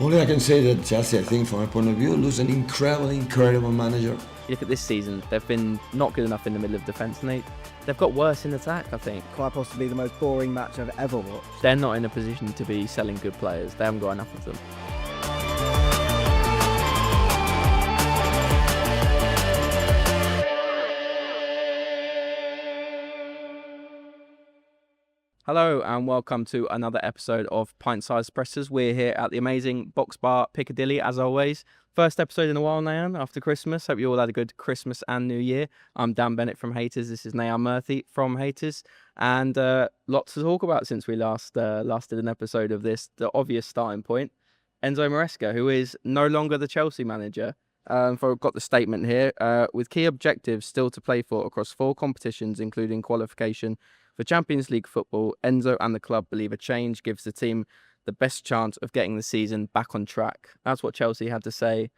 Only I can say that Chelsea, I think, from my point of view, lose an incredible manager. You look at this season, they've been not good enough in the middle of defence, and they've got worse in attack, I think. Quite possibly the most boring match I've ever watched. They're not in a position to be selling good players. They haven't got enough of them. Hello and welcome to another episode of Pint-Sized Pressers. We're here at the amazing Box Bar Piccadilly, as always. First episode in a while, Nayan, after Christmas. Hope you all had a good Christmas and New Year. I'm Dan Bennett from Haters. This is Nayan Murthy from Haters. And lots to talk about since we last did an episode of this. The obvious starting point, Enzo Maraesca, who is no longer the Chelsea manager. I've got the statement here. With key objectives still to play for across 4 competitions, including qualification for Champions League football, Enzo and the club believe a change gives the team the best chance of getting the season back on track. That's what Chelsea had to say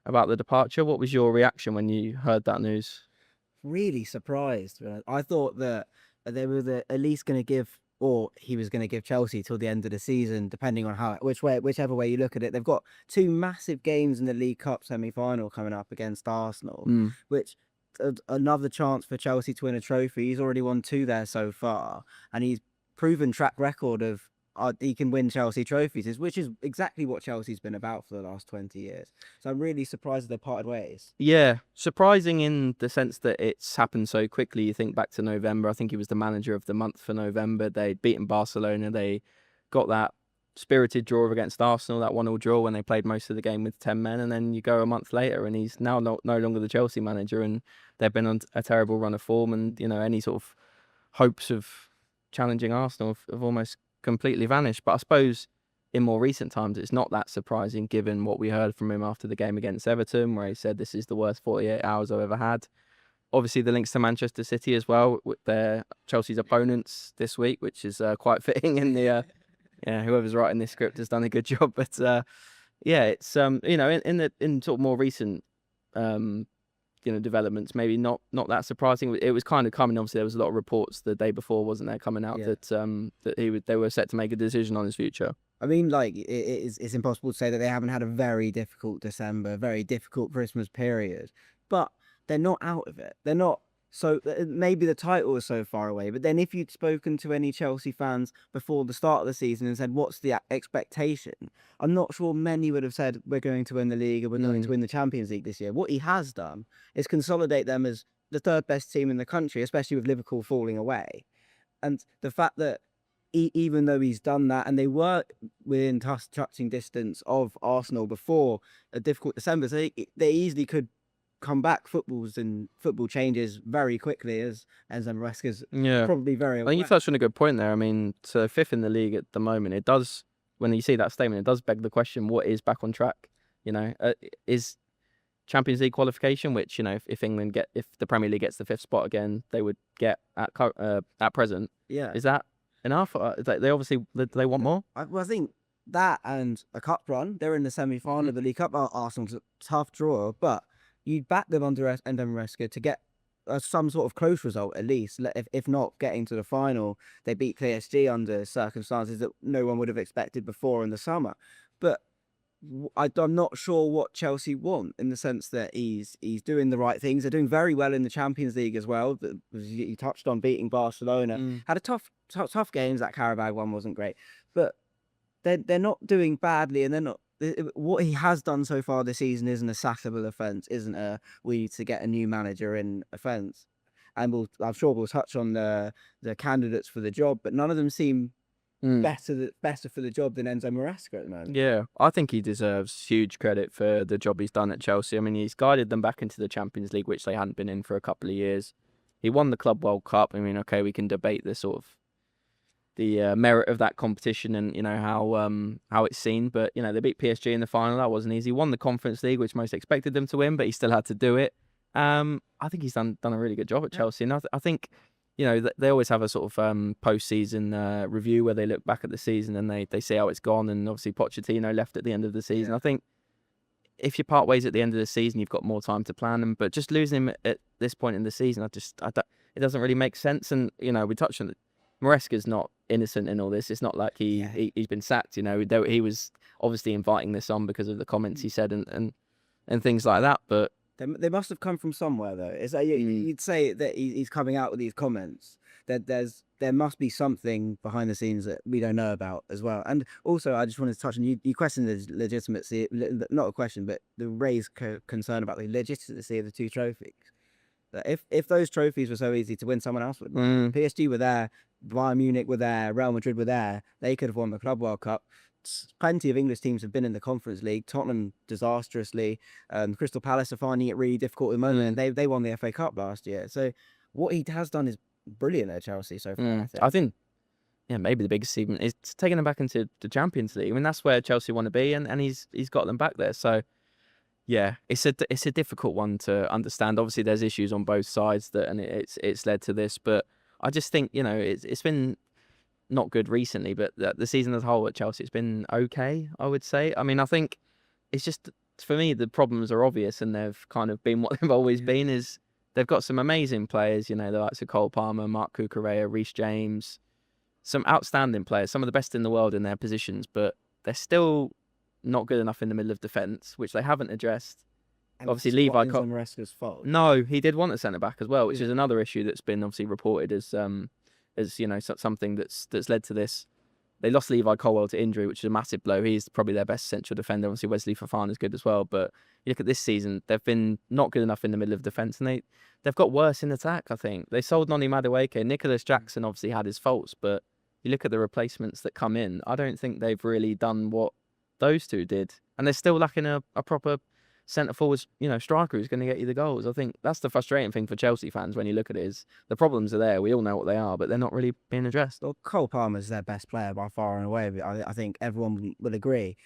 about the departure. What was your reaction when you heard that news? Really surprised. I thought that they were at least going to give, or he was going to give Chelsea till the end of the season, depending on whichever way you look at it. They've got 2 massive games in the League Cup semi-final coming up against Arsenal, which another chance for Chelsea to win a trophy. He's already won 2 there so far, and he's proven track record of he can win Chelsea trophies, which is exactly what Chelsea's been about for the last 20 years. So I'm really surprised that they parted ways. Yeah, surprising in the sense that it's happened so quickly. You think back to November. I think he was the manager of the month for November. They'd beaten Barcelona. They got that spirited draw against Arsenal, that 1-1 draw when they played most of the game with 10 men, and then you go a month later and he's now no longer the Chelsea manager, and they've been on a terrible run of form, and any sort of hopes of challenging Arsenal have almost completely vanished. But I suppose in more recent times it's not that surprising given what we heard from him after the game against Everton, where he said this is the worst 48 hours I've ever had. Obviously the links to Manchester City as well with their Chelsea's opponents this week, which is quite fitting in the whoever's writing this script has done a good job. But it's in sort of more recent developments, maybe not that surprising. It was kind of coming. Obviously, there was a lot of reports the day before, wasn't there, coming out that they were set to make a decision on his future. I mean, it's impossible to say that they haven't had a very difficult December, very difficult Christmas period, but they're not out of it. They're not. So maybe the title is so far away, but then if you'd spoken to any Chelsea fans before the start of the season and said, what's the expectation? I'm not sure many would have said, we're going to win the league and we're going to win the Champions League this year. What he has done is consolidate them as the 3rd best team in the country, especially with Liverpool falling away. And the fact that even though he's done that, and they were within touching distance of Arsenal before a difficult December, so they easily could come back. Football changes very quickly, as Enzo Maraesca's probably very aware. I think you touched on a good point there. I mean, so 5th in the league at the moment, it does, when you see that statement, it does beg the question, what is back on track? Is Champions League qualification, which, if the Premier League gets the 5th spot again, they would get at present. Yeah. Is that enough? They obviously, they want more? I think that and a cup run, they're in the semi-final of the League Cup. Arsenal's a tough draw, but you'd back them under Enzo Maraesca to get some sort of close result, at least. If not getting to the final, they beat PSG under circumstances that no one would have expected before in the summer. But I'm not sure what Chelsea want, in the sense that he's doing the right things. They're doing very well in the Champions League as well. You touched on beating Barcelona. Had a tough games. That Carabao one wasn't great, but they're not doing badly, and they're not. What he has done so far this season isn't a sackable offence, isn't we need to get a new manager in offence. And I'm sure we'll touch on the candidates for the job, but none of them seem better for the job than Enzo Maraesca at the moment. Yeah, I think he deserves huge credit for the job he's done at Chelsea. I mean, he's guided them back into the Champions League, which they hadn't been in for a couple of years. He won the Club World Cup. I mean, okay, we can debate the merit of that competition and how it's seen, but they beat PSG in the final. That wasn't easy. Won the Conference League, which most expected them to win, but he still had to do it. I think he's done a really good job at Chelsea, and I think they always have a sort of post-season review where they look back at the season and they see how it's gone. And obviously Pochettino left at the end of the season. I think if you part ways at the end of the season, you've got more time to plan them. But just losing him at this point in the season, it doesn't really make sense. And we touched on it. Maraesca's not innocent in all this. It's not like he's been sacked. You know, he was obviously inviting this on because of the comments he said and things like that. But they must have come from somewhere, though. It's like you'd say that he's coming out with these comments. That there must be something behind the scenes that we don't know about as well. And also, I just wanted to touch on you questioned the legitimacy, not a question, but the raised concern about the legitimacy of the 2 trophies. That if those trophies were so easy to win, someone else would. PSG were there, Bayern Munich were there, Real Madrid were there. They could have won the Club World Cup. Plenty of English teams have been in the Conference League. Tottenham disastrously. Crystal Palace are finding it really difficult at the moment. They won the FA Cup last year. So what he has done is brilliant at Chelsea so far. I think maybe the biggest achievement is taking them back into the Champions League. I mean, that's where Chelsea want to be, and he's got them back there. So yeah, it's a difficult one to understand. Obviously, there's issues on both sides and it's led to this. But I just think, you know, it's been not good recently, but the season as a whole at Chelsea, it's been okay, I would say. I mean, I think it's just, for me, the problems are obvious, and they've kind of been what they've always been. Is they've got some amazing players, you know, the likes of Cole Palmer, Mark Cucurella, Reece James, some outstanding players, some of the best in the world in their positions, but they're still not good enough in the middle of defence, which they haven't addressed. And obviously, Levi on Maraska's fault. No, he did want a centre back as well, which is another issue that's been obviously reported as you know, something that's led to this. They lost Levi Colwill to injury, which is a massive blow. He's probably their best central defender. Obviously, Wesley Fofana is good as well. But you look at this season, they've been not good enough in the middle of defence, and they've got worse in attack, I think. They sold Noni Madueke. Nicholas Jackson obviously had his faults, but you look at the replacements that come in, I don't think they've really done what those two did. And they're still lacking a proper centre-forward, you know, striker who's going to get you the goals. I think that's the frustrating thing for Chelsea fans when you look at it, is the problems are there. We all know what they are, but they're not really being addressed. Well, Cole Palmer's their best player by far and away. I think everyone will agree.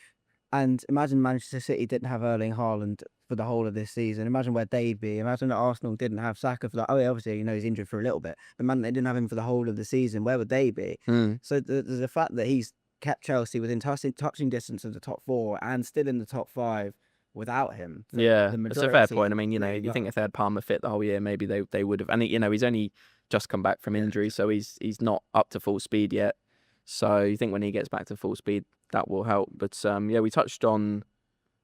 And imagine Manchester City didn't have Erling Haaland for the whole of this season. Imagine where they'd be. Imagine that Arsenal didn't have Saka for that. Oh, yeah, obviously, you know, he's injured for a little bit. But man, they didn't have him for the whole of the season. Where would they be? So the fact that he's kept Chelsea within touching distance of the top 4 and still in the top 5 without him. Yeah, it's a fair point. I mean, you know, you think if they had Palmer fit the whole year, maybe they would have. And, you know, he's only just come back from injury, so he's not up to full speed yet. So you think when he gets back to full speed, that will help. But, yeah, we touched on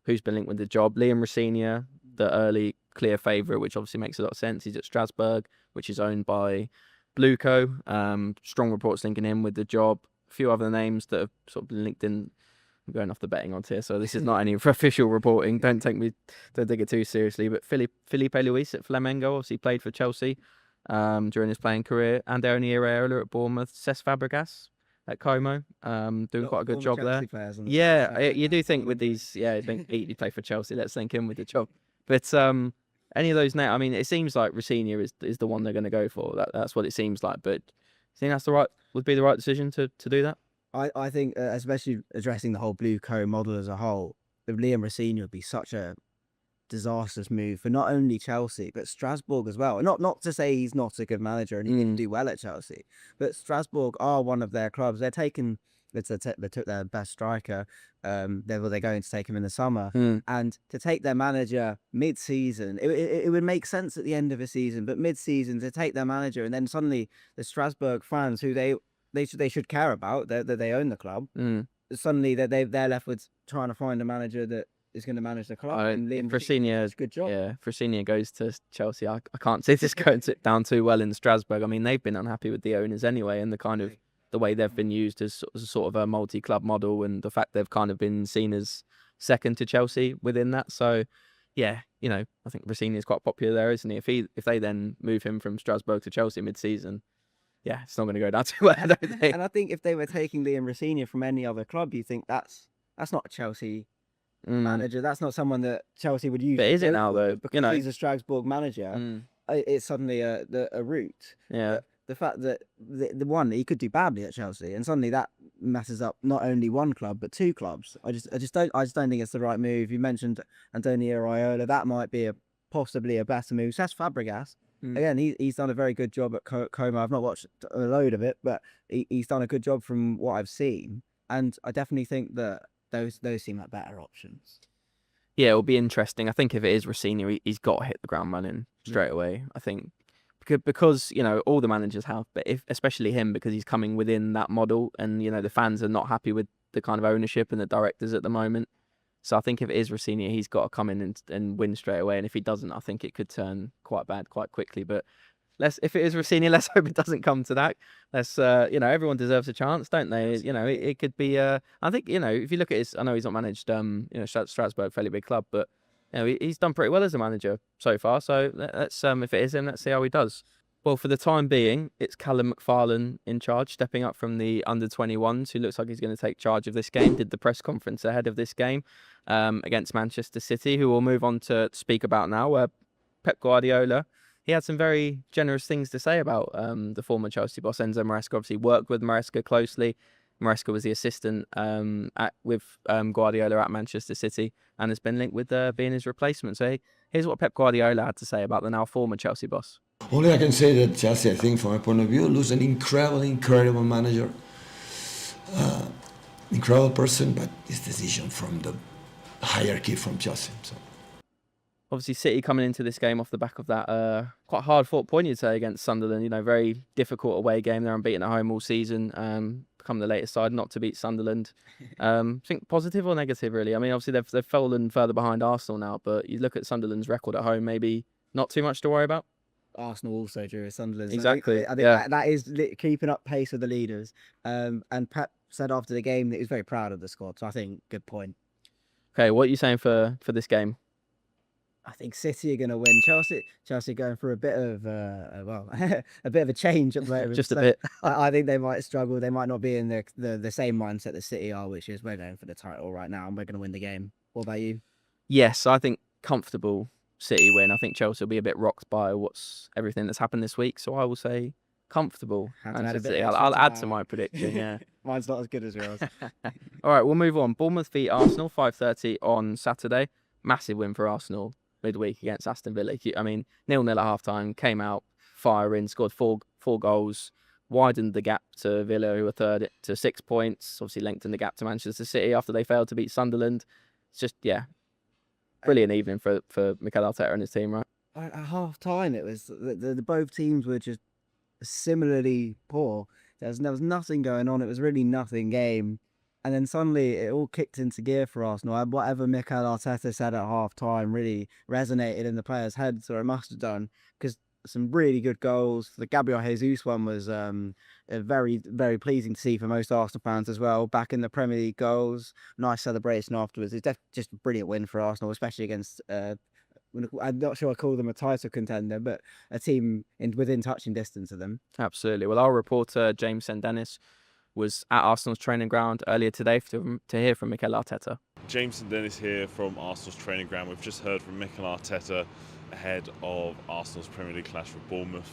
who's been linked with the job. Liam Rosenior, the early clear favourite, which obviously makes a lot of sense. He's at Strasbourg, which is owned by Blueco. Strong reports linking him with the job. A few other names that have sort of been linked in. I'm going off the betting odds here, so this is not any official reporting. Don't take it too seriously. But Felipe Luis at Flamengo obviously played for Chelsea during his playing career. Andoni Iraola at Bournemouth. Cesc Fabregas at Como, doing quite a good job there. Yeah, you do think with these, he played for Chelsea. Let's link him with the job. But any of those now, I mean, it seems like Rosenior is the one they're going to go for. That's what it seems like. But you think would be the right decision to do that? I think, especially addressing the whole Blueco model as a whole, with Liam Rosenior would be such a disastrous move for not only Chelsea but Strasbourg as well. Not to say he's not a good manager and he didn't do well at Chelsea, but Strasbourg are one of their clubs. They took their best striker. They're going to take him in the summer, and to take their manager mid-season, it would make sense at the end of a season, but mid-season to take their manager, and then suddenly the Strasbourg fans who they should care about, that they own the club. Suddenly they're left with trying to find a manager that is going to manage the club. And Liam Rosenior, good job. Yeah, if Rosenior goes to Chelsea, I can't see this going down too well in Strasbourg. I mean, they've been unhappy with the owners anyway, and the way they've been used as sort of a multi-club model, and the fact they've kind of been seen as second to Chelsea within that. So, yeah, you know, I think Rosenior is quite popular there, isn't he? If they then move him from Strasbourg to Chelsea mid-season, yeah, it's not going to go down too well, I don't think. And I think if they were taking Liam Rosenior from any other club, you think that's not a Chelsea manager. That's not someone that Chelsea would use. But is it now, though? Because he's a Strasbourg manager, it's suddenly a route. Yeah. The fact that the one he could do badly at Chelsea, and suddenly that messes up not only one club but 2 clubs. I just don't think it's the right move. You mentioned Andoni Iraola. That might be possibly a better move. Cesc Fabregas. Again, he's done a very good job at Como. I've not watched a load of it, but he's done a good job from what I've seen. And I definitely think that those seem like better options. Yeah, it'll be interesting. I think if it is Rosenior, he's got to hit the ground running straight away. I think because all the managers have, but especially him, because he's coming within that model, and the fans are not happy with the kind of ownership and the directors at the moment. So I think if it is Rossini, he's got to come in and win straight away. And if he doesn't, I think it could turn quite bad quite quickly. But if it is Rossini, let's hope it doesn't come to that. Let's everyone deserves a chance, don't they? It could be. I think if you look at I know he's not managed Strasbourg, fairly big club, but he's done pretty well as a manager so far. So let's if it is him, let's see how he does. Well, for the time being, it's Callum McFarlane in charge, stepping up from the under-21s, who looks like he's going to take charge of this game. Did the press conference ahead of this game against Manchester City, who we'll move on to speak about now. Pep Guardiola, he had some very generous things to say about the former Chelsea boss, Enzo Maresca. Obviously worked with Maresca closely. Maresca was the assistant with Guardiola at Manchester City and has been linked with being his replacement. So here's what Pep Guardiola had to say about the now former Chelsea boss. Only I can say that Chelsea, I think, from my point of view, lose an incredible manager, incredible person, but it's decision from the hierarchy from Chelsea. So. Obviously, City coming into this game off the back of that quite hard-fought point, you'd say, against Sunderland. Very difficult away game. They're unbeaten at home all season. Become the latest side not to beat Sunderland. Think positive or negative, really? I mean, obviously they've fallen further behind Arsenal now, but you look at Sunderland's record at home, maybe not too much to worry about. Arsenal also drew Sunderland. Exactly. I think that is keeping up pace with the leaders. And Pep said after the game that he was very proud of the squad. So I think good point. Okay, what are you saying for this game? I think City are going to win. Chelsea going for a bit of a bit of a change at the moment. Just a bit. I think they might struggle. They might not be in the same mindset that City are, which is we're going for the title right now and we're going to win the game. What about you? Yes, I think comfortable City win. I think Chelsea will be a bit rocked by everything that's happened this week. So I will say comfortable. I'll add to my prediction. Yeah, mine's not as good as yours. All right, we'll move on. Bournemouth beat Arsenal 5:30 on Saturday. Massive win for Arsenal midweek against Aston Villa. I mean, 0-0 at half-time, came out firing, scored four goals, widened the gap to Villa, who were third, to 6 points, obviously lengthened the gap to Manchester City after they failed to beat Sunderland. It's just, brilliant evening for Mikel Arteta and his team, right? At half-time, it was the both teams were just similarly poor. There was nothing going on. It was really nothing game. And then suddenly it all kicked into gear for Arsenal. Whatever Mikel Arteta said at half-time really resonated in the players' heads, or it must have done, because some really good goals. The Gabriel Jesus one was very, very pleasing to see for most Arsenal fans as well. Back in the Premier League goals, nice celebration afterwards. It's just a brilliant win for Arsenal, especially against, I'm not sure I call them a title contender, but a team within touching distance of them. Absolutely. Well, our reporter, James Sendennis, was at Arsenal's training ground earlier today to hear from Mikel Arteta. James Sendennis here from Arsenal's training ground. We've just heard from Mikel Arteta ahead of Arsenal's Premier League clash with Bournemouth.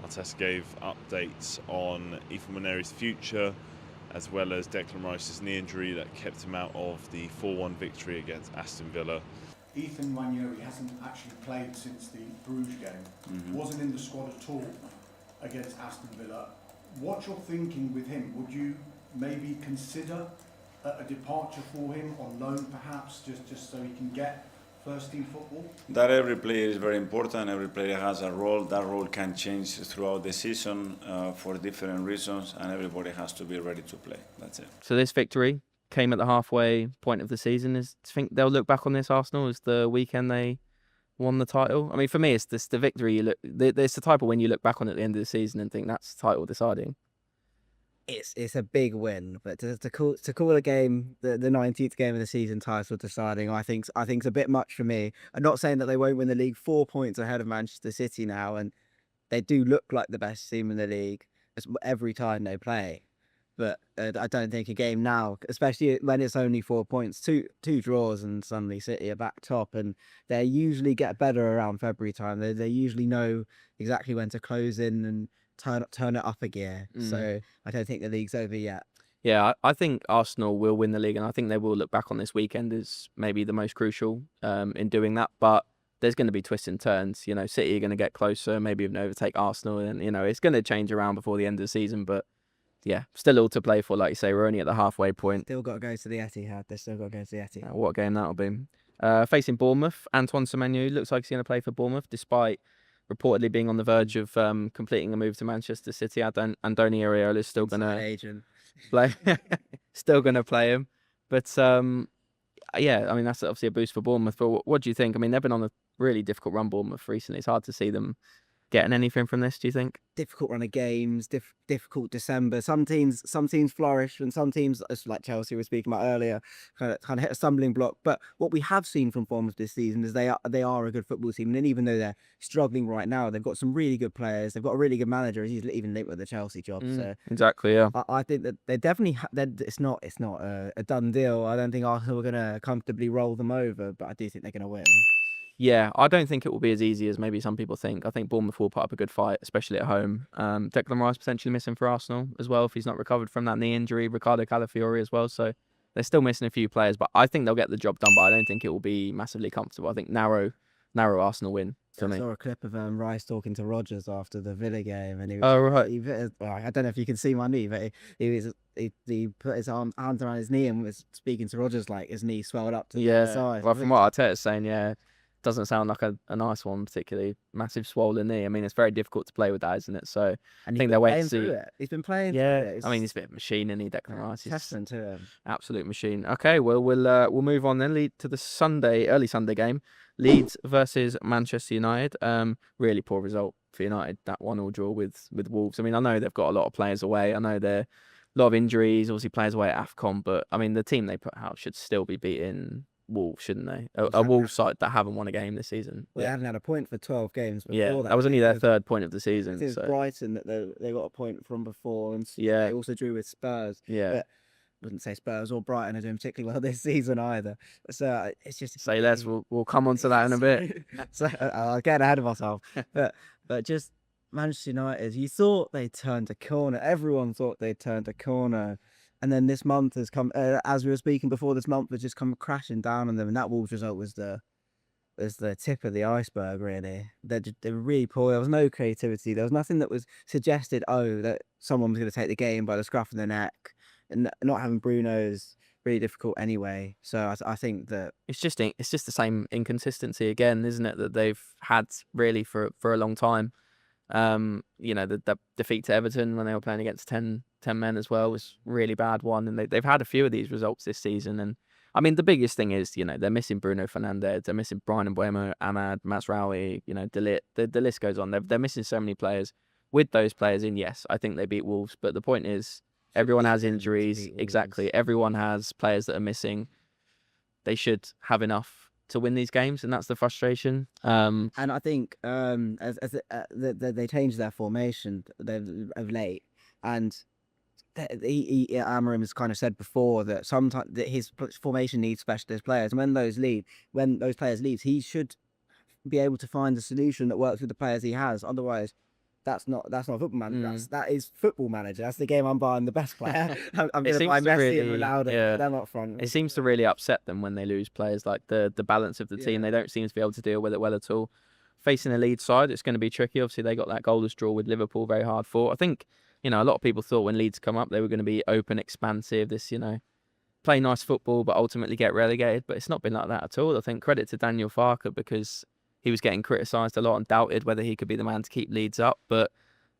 Arteta gave updates on Ethan Nwaneri's future, as well as Declan Rice's knee injury that kept him out of the 4-1 victory against Aston Villa. Ethan Nwaneri hasn't actually played since the Bruges game. Wasn't in the squad at all against Aston Villa. What's your thinking with him? Would you maybe consider a departure for him on loan, perhaps, just so he can get first-team football? That every player is very important. Every player has a role. That role can change throughout the season for different reasons, and everybody has to be ready to play. That's it. So this victory came at the halfway point of the season. Do you think they'll look back on this, Arsenal, as the weekend they won the title? I mean, for me, it's the victory. It's the type of win you look back on at the end of the season and think that's title deciding. It's a big win, but to call a game the 19th game of the season title deciding, I think it's a bit much for me. I'm not saying that they won't win the league, 4 points ahead of Manchester City now, and they do look like the best team in the league every time they play. But I don't think a game now, especially when it's only 4 points, two draws, and suddenly City are back top, and they usually get better around February time. They usually know exactly when to close in and turn it up a gear. So I don't think the league's over yet. Yeah, I think Arsenal will win the league, and I think they will look back on this weekend as maybe the most crucial in doing that. But there's going to be twists and turns. City are going to get closer, maybe even overtake Arsenal, and it's going to change around before the end of the season. But yeah, still all to play for, like you say. We're only at the halfway point. Still got to go to the Etihad. They still got to go to the Etihad. What a game that'll be. Facing Bournemouth, Antoine Semenyo looks like he's going to play for Bournemouth, despite reportedly being on the verge of completing a move to Manchester City. Andoni Iraola is still gonna agent. play, still gonna play him. But yeah, I mean that's obviously a boost for Bournemouth. But what do you think? I mean they've been on a really difficult run, Bournemouth, recently. It's hard to see them getting anything from this. Do you think? Difficult run of games, difficult December. Some teams flourish, and some teams, as like Chelsea we were speaking about earlier, kind of hit a stumbling block. But what we have seen from Bournemouth this season is they are a good football team, and even though they're struggling right now, they've got some really good players. They've got a really good manager. He's even linked with the Chelsea job. So Exactly, yeah. I think that they definitely it's not a done deal. I don't think Arsenal are going to comfortably roll them over, but I do think they're going to win. Yeah, I don't think it will be as easy as maybe some people think. I think Bournemouth will put up a good fight, especially at home. Declan Rice potentially missing for Arsenal as well if he's not recovered from that knee injury. Ricardo Calafiori as well. So they're still missing a few players, but I think they'll get the job done. But I don't think it will be massively comfortable. I think narrow Arsenal win for me. I saw a clip of Rice talking to Rodgers after the Villa game, and he was, Oh, right. I don't know if you can see my knee, but he put his arms around his knee and was speaking to Rodgers like his knee swelled up to the side. Well, from what Arteta's saying, yeah, doesn't sound like a nice one, particularly massive swollen knee. I mean, it's very difficult to play with that, isn't it? So I think they'll wait to see. He's been playing. Yeah, I mean, he's a bit of a machine, isn't he, Declan Rice? Testament to him. Absolute machine. Okay, well, we'll move on then. Lead to the early Sunday game, Leeds versus Manchester United. Really poor result for United. That 1-1 draw with Wolves. I mean, I know they've got a lot of players away. I know they're a lot of injuries. Obviously, players away at AFCON, but I mean, the team they put out should still be beating Wolves, shouldn't they? A Wolves side that haven't won a game this season. Well, they hadn't had a point for 12 games before. Yeah, that was only their third point of the season. It's so. Brighton that they got a point from before, and Yeah. they also drew with Spurs. Yeah. But I wouldn't say Spurs or Brighton are doing particularly well this season either. So it's just Say less. We'll come on to that in a bit. So I'll get ahead of myself. But just Manchester United, you thought they turned a corner. Everyone thought they turned a corner. And then this month has come, as we were speaking before, this month has just come crashing down on them. And that Wolves result was the tip of the iceberg, really. They were really poor. There was no creativity. There was nothing that was suggested, that someone was going to take the game by the scruff of the neck. And not having Bruno is really difficult anyway. So I think that it's just the same inconsistency again, isn't it? That they've had really for a long time. The defeat to Everton when they were playing against 10 men as well was a really bad one, and they've had a few of these results this season. And I mean, the biggest thing is they're missing Bruno Fernandes, they're missing Brian Mbeumo, Ahmad, Mazraoui, De Ligt. The list goes on. They're missing so many players. With those players in, yes, I think they beat Wolves, but the point is everyone has injuries. Exactly, everyone has players that are missing. They should have enough to win these games, and that's the frustration. And I think they changed their formation of late, and Amorim has kind of said before that sometimes that his formation needs specialist players, and when those players leave, he should be able to find a solution that works with the players he has. Otherwise, that's not football manager. That is football manager. That's the game I'm buying the best player. I'm going to buy Messi and Ronaldo. Yeah. They're not front. It seems to really upset them when they lose players. Like the balance of the team, they don't seem to be able to deal with it well at all. Facing a Leeds side, it's going to be tricky. Obviously, they got that goalless draw with Liverpool, very hard fought. I think a lot of people thought when Leeds come up, they were going to be open, expansive. This play nice football, but ultimately get relegated. But it's not been like that at all. I think credit to Daniel Farke because he was getting criticised a lot and doubted whether he could be the man to keep Leeds up, but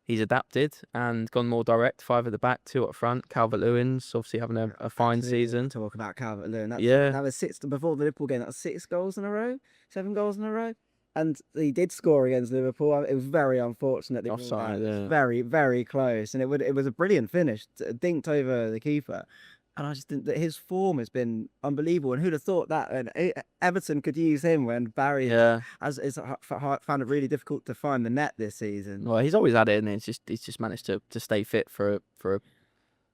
he's adapted and gone more direct. 5 at the back, 2 up front. Calvert-Lewin's obviously having a fine season. Talk about Calvert-Lewin. That was 6 before the Liverpool game. That was 6 goals in a row, 7 goals in a row. And he did score against Liverpool. It was very unfortunate. Offside, yeah. Very, very close. And it was a brilliant finish. Dinked over the keeper. And I just think that his form has been unbelievable. And who'd have thought that? And Everton could use him when Barry found it really difficult to find the net this season. Well, he's always had it, and he's just managed to stay fit for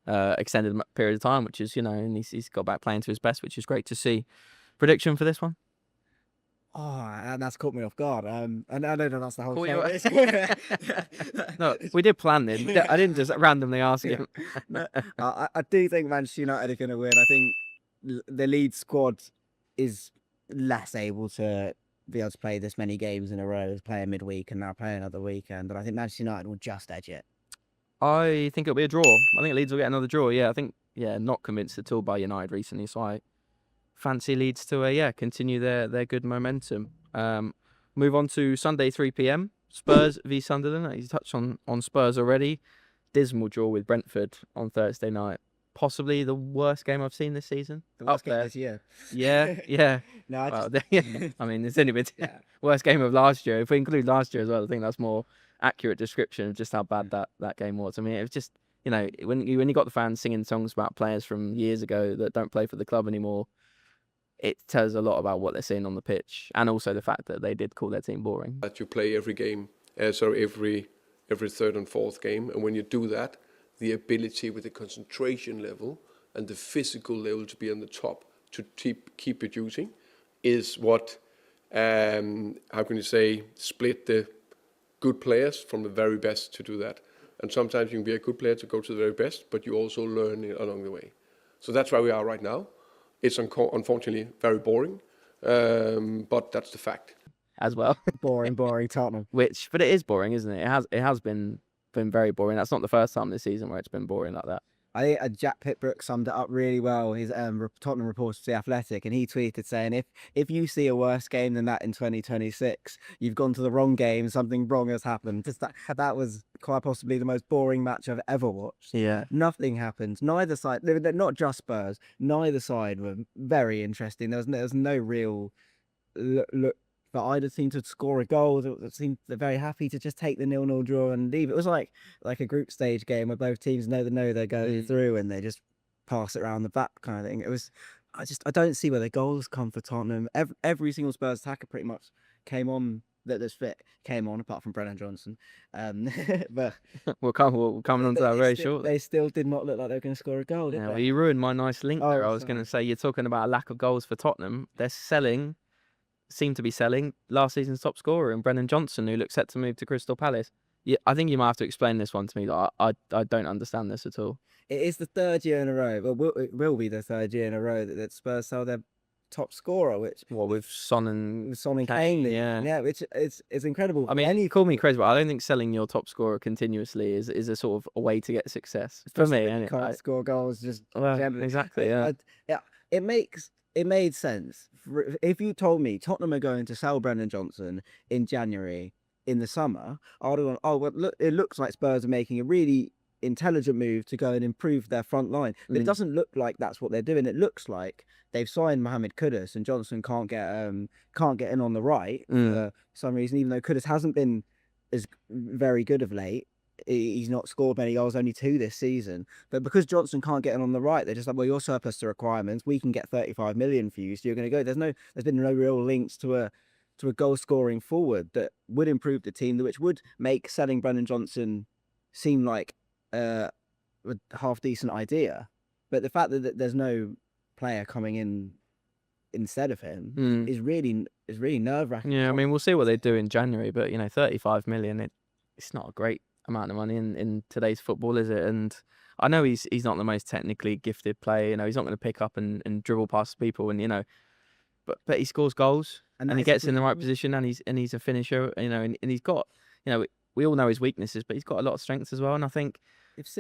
a extended period of time, which is and he's got back playing to his best, which is great to see. Prediction for this one? Oh, and that's caught me off guard. And I know that's the whole show. No, we did plan this. I didn't just randomly ask him. I do think Manchester United are going to win. I think the Leeds squad is less able to be able to play this many games in a row, playing midweek and now playing another weekend. And I think Manchester United will just edge it. I think it'll be a draw. I think Leeds will get another draw. Yeah, I think not convinced at all by United recently, so I fancy Leeds to continue their good momentum. Move on to Sunday 3 p.m. Spurs v Sunderland. He's touched on Spurs already. Dismal draw with Brentford on Thursday night. Possibly the worst game I've seen this season. The worst game there. this year. Yeah, yeah. No, I Well, just... I mean, it's only been Yeah. worst game of last year. If we include last year as well, I think that's more accurate description of just how bad that game was. I mean, it was just, you know, when you got the fans singing songs about players from years ago that don't play for the club anymore, it tells a lot about what they're seeing on the pitch, and also the fact that they did call their team boring. That you play every game, every third and fourth game, and when you do that, the ability with the concentration level and the physical level to be on the top to keep producing is what, how can you say, split the good players from the very best to do that. And sometimes you can be a good player to go to the very best, but you also learn along the way. So that's where we are right now. It's unfortunately very boring, but that's the fact. As well. boring Tottenham. But it is boring, isn't it? It has been very boring. That's not the first time this season where it's been boring like that. I think Jack Pitbrook summed it up really well. His Tottenham reporter to The Athletic, and he tweeted saying, if you see a worse game than that in 2026, you've gone to the wrong game, something wrong has happened. Just that was quite possibly the most boring match I've ever watched. Yeah. Nothing happened. Neither side, they're not just Spurs, neither side were very interesting. There was no real look for either team to score a goal. It seemed they're very happy to just take the 0-0 draw and leave. It was like a group stage game where both teams know they're going through and they just pass it around the back kind of thing. It was, I don't see where the goals come for Tottenham. Every single Spurs attacker pretty much came on that's fit, apart from Brennan Johnson. But we're coming on to that very shortly. They still did not look like they were going to score a goal, did they? Well, you ruined my nice link there. I was going to say, you're talking about a lack of goals for Tottenham. They're seem to be selling last season's top scorer in Brennan Johnson, who looks set to move to Crystal Palace. Yeah, I think you might have to explain this one to me. I don't understand this at all. It is the third year in a row. Well, it will be the third year in a row that Spurs sell their top scorer, which with Son and Kane. Yeah, which is incredible. I mean, you call me crazy, but I don't think selling your top scorer continuously is a sort of a way to get success for me. You can't score goals just generally. Exactly. Yeah. It made sense. If you told me Tottenham are going to sell Brennan Johnson in January in the summer, I would have gone, oh, well, look, it looks like Spurs are making a really intelligent move to go and improve their front line. But it doesn't look like that's what they're doing. It looks like they've signed Mohamed Kudus and Johnson can't get in on the right for some reason, even though Kudus hasn't been as very good of late. He's not scored many goals, only 2 this season. But because Johnson can't get in on the right, they're just like, well, you're surplus to requirements. We can get 35 million for you, so you're going to go. There's been no real links to a goal scoring forward that would improve the team, which would make selling Brennan Johnson seem like a half decent idea. But the fact that there's no player coming in instead of him is really nerve wracking. Yeah, I mean, we'll see what they do in January, but 35 million, it's not a great amount of money in today's football, is it? And I know he's not the most technically gifted player. He's not going to pick up and dribble past people, and but he scores goals and he gets in the right position, and he's a finisher. And he's got, we all know his weaknesses, but he's got a lot of strengths as well. And I think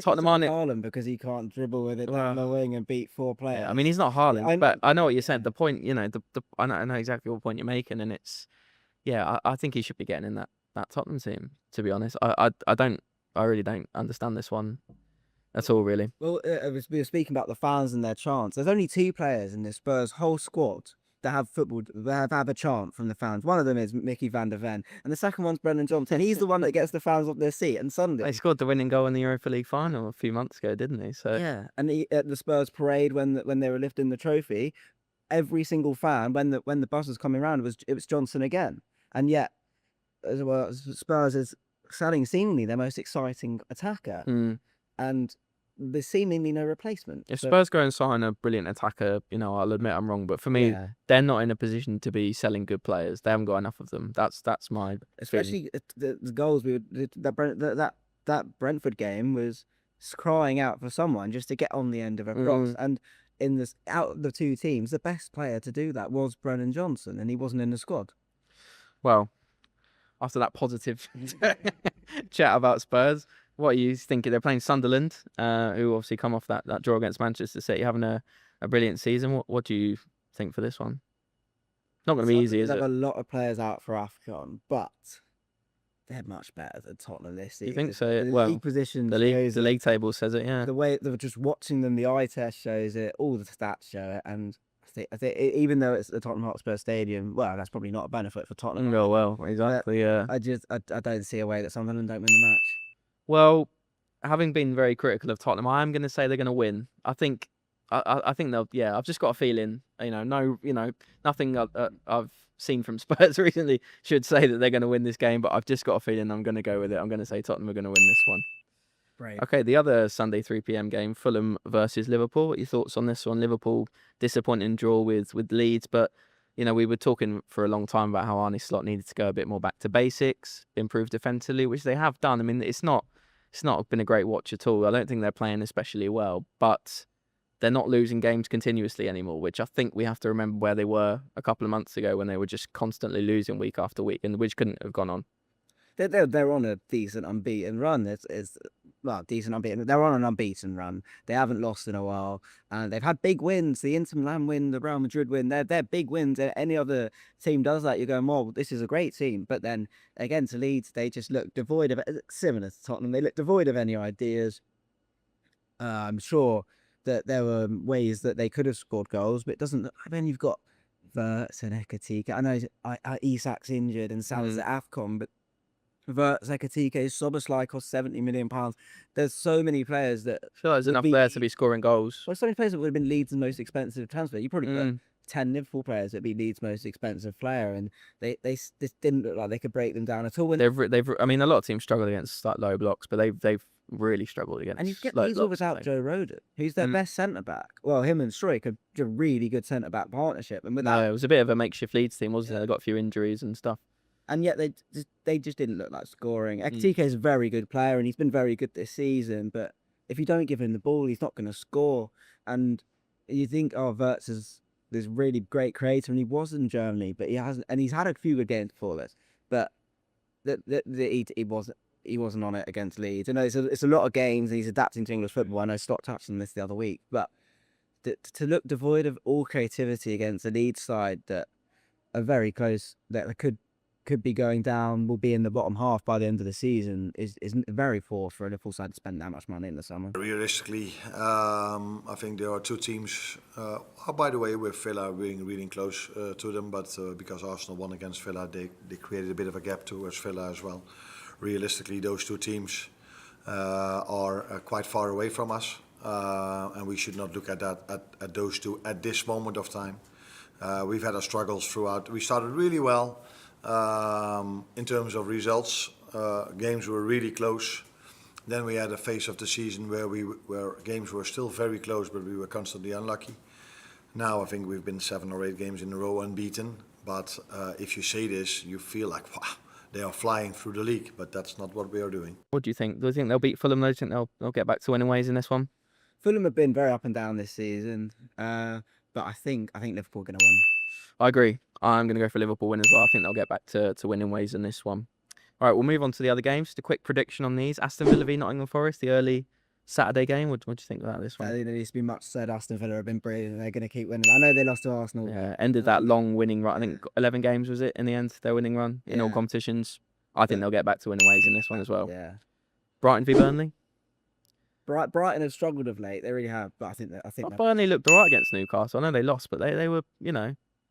Tottenham aren't Haaland because he can't dribble with it down the wing and beat 4 players. Yeah, I mean, he's not Haaland, but I know what you're saying. The point, I know exactly what point you're making, and I think he should be getting in that Tottenham team, to be honest. I really don't understand this one at all, really. Well, we were speaking about the fans and their chants. There's only 2 players in the Spurs whole squad that have a chant from the fans. One of them is Mickey van der Ven, and the second one's Brennan Johnson. He's the one that gets the fans off their seat. And Sunday, he scored the winning goal in the Europa League final a few months ago, didn't he? So yeah, and at the Spurs parade when they were lifting the trophy, every single fan when the bus was coming around it was Johnson again, and yet as well, Spurs is selling seemingly their most exciting attacker, and there's seemingly no replacement. If Spurs go and sign a brilliant attacker, I'll admit I'm wrong, but for me, they're not in a position to be selling good players. They haven't got enough of them. That's my especially the goals that Brentford game was crying out for someone just to get on the end of a cross, and in this out of the 2 teams, the best player to do that was Brennan Johnson, and he wasn't in the squad. Well, after that positive chat about Spurs, what are you thinking? They're playing Sunderland, who obviously come off that draw against Manchester City, having a brilliant season. What do you think for this one? Not going to be easy, is it? There's a lot of players out for AFCON, but they're much better than Tottenham this season. You think so? The Well, league position the league table says it. Yeah. The way they're just watching them, the eye test shows it, all the stats show it, and I think even though it's the Tottenham Hotspur Stadium, well, that's probably not a benefit for Tottenham. Oh well, exactly. Yeah. I don't see a way that Sunderland don't win the match. Well, having been very critical of Tottenham, I am going to say they're going to win. I think they'll. Yeah, I've just got a feeling. Nothing I've seen from Spurs recently should say that they're going to win this game, but I've just got a feeling I'm going to go with it. I'm going to say Tottenham are going to win this one. Brave. Okay, the other Sunday 3 p.m. game, Fulham versus Liverpool. What are your thoughts on this one? Liverpool, disappointing draw with Leeds, but we were talking for a long time about how Arne Slot needed to go a bit more back to basics, improve defensively, which they have done. I mean, it's not been a great watch at all. I don't think they're playing especially well, but they're not losing games continuously anymore, which I think we have to remember where they were a couple of months ago when they were just constantly losing week after week, and which couldn't have gone on. They're on a decent unbeaten run. Decent unbeaten. They're on an unbeaten run. They haven't lost in a while, and they've had big wins. The Inter Milan win, the Real Madrid win. They're big wins. Any other team does that, you're going, well, this is a great team. But then against Leeds, they just look devoid of, similar to Tottenham. They look devoid of any ideas. I'm sure that there were ways that they could have scored goals, but it doesn't. I mean, you've got Verts and Ekatike. I know Isak's injured and Salah's at AFCON, but Verts, Ekatike, Soboslai cost £70 million. There's so many players that... I feel like there's enough there to be scoring goals. Well, so many players that would have been Leeds' most expensive transfer. You probably got 10 Liverpool players that would be Leeds' most expensive player, and they just didn't look like they could break them down at all. I mean, a lot of teams struggle against low blocks, but they've really struggled against. And you get Leeds all without Joe Roden, who's their best centre back. Well, him and Shreik are a really good centre back partnership, and with that, it was a bit of a makeshift Leeds team, wasn't it? They got a few injuries and stuff. And yet they just didn't look like scoring. Ekatike is a very good player, and he's been very good this season. But if you don't give him the ball, he's not going to score. And you think, Verts is this really great creator, and he was in Germany, but he hasn't. And he's had a few good games before this, but he wasn't on it against Leeds. I know it's a lot of games, and he's adapting to English football. I know Stock touched on this the other week, but to look devoid of all creativity against a Leeds side that are very close, that could be going down, will be in the bottom half by the end of the season, is very poor for a Liverpool side to spend that much money in the summer. Realistically, I think there are two teams. By the way, with Villa being really close to them, but because Arsenal won against Villa, they created a bit of a gap towards Villa as well. Realistically, those two teams are quite far away from us, and we should not look at those two at this moment of time. We've had our struggles throughout. We started really well. In terms of results, games were really close. Then we had a phase of the season where games were still very close, but we were constantly unlucky. Now I think we've been 7 or 8 games in a row unbeaten. But if you say this, you feel like, wow, they are flying through the league. But that's not what we are doing. What do you think? Do you think they'll beat Fulham? Do you think they'll get back to winning ways in this one? Fulham have been very up and down this season, but I think Liverpool are going to win. I agree. I'm going to go for Liverpool win as well. I think they'll get back to winning ways in this one. All right, we'll move on to the other games. Just a quick prediction on these. Aston Villa v Nottingham Forest, the early Saturday game. What do you think about this one? There needs to be much said. Aston Villa have been brilliant. They're going to keep winning. I know they lost to Arsenal. Yeah, ended that long winning run. I think 11 games was it in the end, their winning run in all competitions. I think they'll get back to winning ways in this one as well. Yeah. Brighton v Burnley. Brighton have struggled of late. They really have. But I think Burnley looked all right against Newcastle. I know they lost, but they were,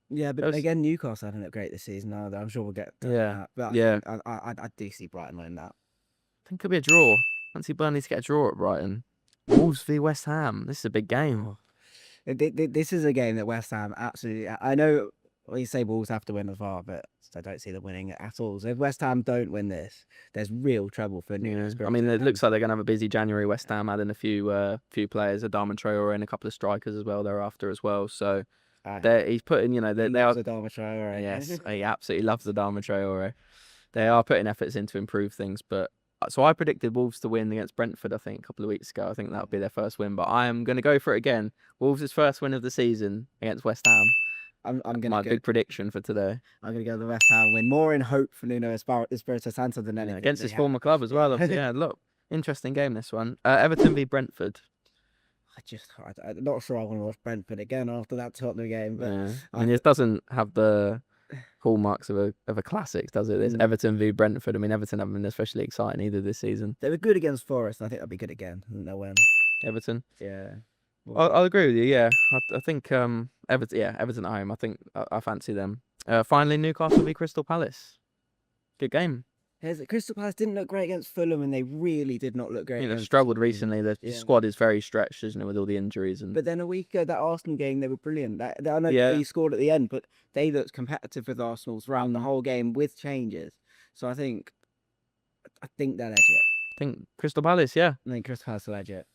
Yeah, but again, Newcastle haven't looked great this season either. I'm sure we'll get to that. But I do see Brighton winning that. I think it could be a draw. Fancy Burnley to get a draw at Brighton. Wolves v West Ham. This is a big game. This is a game that West Ham absolutely... I know you say Wolves have to win as well, but I don't see them winning at all. So if West Ham don't win this, there's real trouble for Nunes. I mean, it looks like they're going to have a busy January. West Ham adding a few players, Adama Traore and a couple of strikers as well thereafter as well. So... he's putting, they are. Adama Traore. Yes, he absolutely loves Adama Traore. They are putting efforts in to improve things, but so I predicted Wolves to win against Brentford. I think a couple of weeks ago. I think that would be their first win, but I am going to go for it again. Wolves' first win of the season against West Ham. I'm going to my big prediction for today. I'm going to go the West Ham win, more in hope for Nuno Espirito Santo than anything. Against his former club as well. Yeah, look, interesting game this one. Everton v Brentford. I'm not sure I want to watch Brentford again after that Tottenham game. But I mean, it doesn't have the hallmarks of a classic, does it? This Everton v Brentford. I mean, Everton haven't been especially exciting either this season. They were good against Forest, and I think they'll be good again. I think they'll win. Everton. Yeah. I'll agree with you. Yeah, I think Everton. Yeah, Everton at home. I think I fancy them. Finally, Newcastle v Crystal Palace. Good game. Crystal Palace didn't look great against Fulham, and they really did not look great. I think they've against struggled recently. The squad is very stretched, isn't it, with all the injuries and. But then a week ago, that Arsenal game, they were brilliant. I know he scored at the end, but they looked competitive with Arsenal throughout the whole game with changes. So I think they're legit. I think Crystal Palace, yeah. I think Crystal Palace are legit.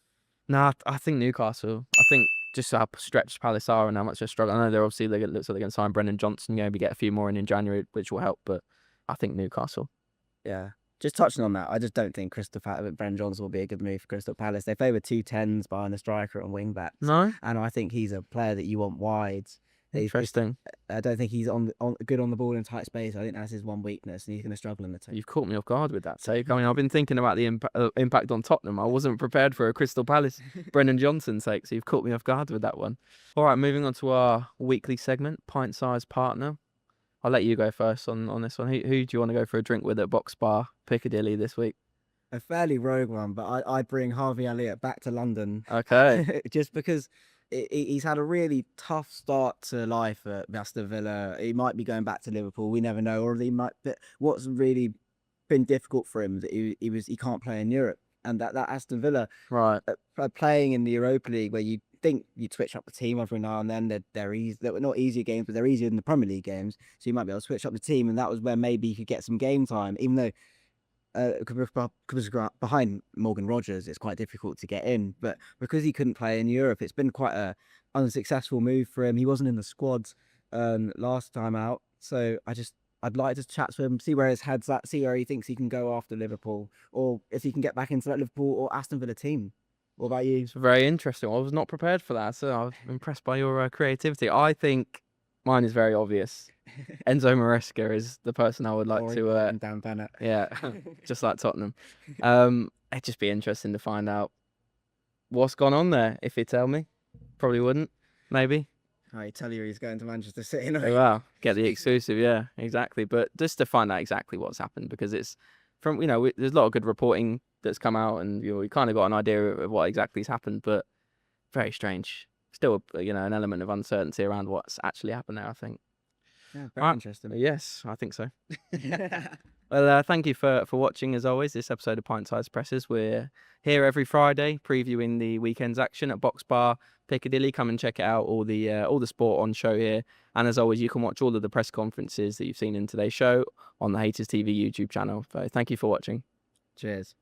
Nah, I think Newcastle. I think just how stretched Palace are and how much they're struggling. I know looks like they're going to sign Brendan Johnson, maybe get a few more in January, which will help. But I think Newcastle. Yeah. Just touching on that, I just don't think Brendan Johnson will be a good move for Crystal Palace. They play with 2 10s behind the striker and wing backs. No. And I think he's a player that you want wide. Interesting. I don't think he's good on the ball in tight space. I think that's his one weakness, and he's going to struggle in the team. You've caught me off guard with that take. I mean, I've been thinking about the impact on Tottenham. I wasn't prepared for a Crystal Palace Brendan Johnson take, so you've caught me off guard with that one. All right, moving on to our weekly segment, Pint-Sized Partner. I'll let you go first on this one. Who do you want to go for a drink with at Box Bar Piccadilly this week? A fairly rogue one, but I bring Harvey Elliott back to London. Okay. Just because he's had a really tough start to life at Aston Villa. He might be going back to Liverpool. We never know. Or he might. But what's really been difficult for him is that he can't play in Europe, and that Aston Villa playing in the Europa League, where you think you'd switch up the team every now and then. They're easy. They're not easier games, but they're easier than the Premier League games. So you might be able to switch up the team, and that was where maybe you could get some game time, even though. Behind Morgan Rogers, it's quite difficult to get in, but because he couldn't play in Europe, it's been quite a unsuccessful move for him. He wasn't in the squad last time out, so I'd like to chat to him, see where his head's at, see where he thinks he can go after Liverpool, or if he can get back into that Liverpool or Aston Villa team. What about you? It's very interesting. I was not prepared for that, so I was impressed by your creativity. I think mine is very obvious. Enzo Maraesca is the person I would like to. Dan Bennett. Yeah, just like Tottenham. It'd just be interesting to find out what's gone on there. If you tell me, probably wouldn't. Maybe. I tell you, he's going to Manchester City. Oh, wow, get the exclusive. Yeah, exactly. But just to find out exactly what's happened, because it's from there's a lot of good reporting that's come out, and we kind of got an idea of what exactly has happened, but very strange. Still, an element of uncertainty around what's actually happened there, I think. Yeah, very interesting. Yes, I think so. Well, thank you for watching, as always, this episode of Pint-Sized Pressers. We're here every Friday previewing the weekend's action at Box Bar Piccadilly. Come and check it out, all the sport on show here. And as always, you can watch all of the press conferences that you've seen in today's show on the HaytersTV YouTube channel. So thank you for watching. Cheers.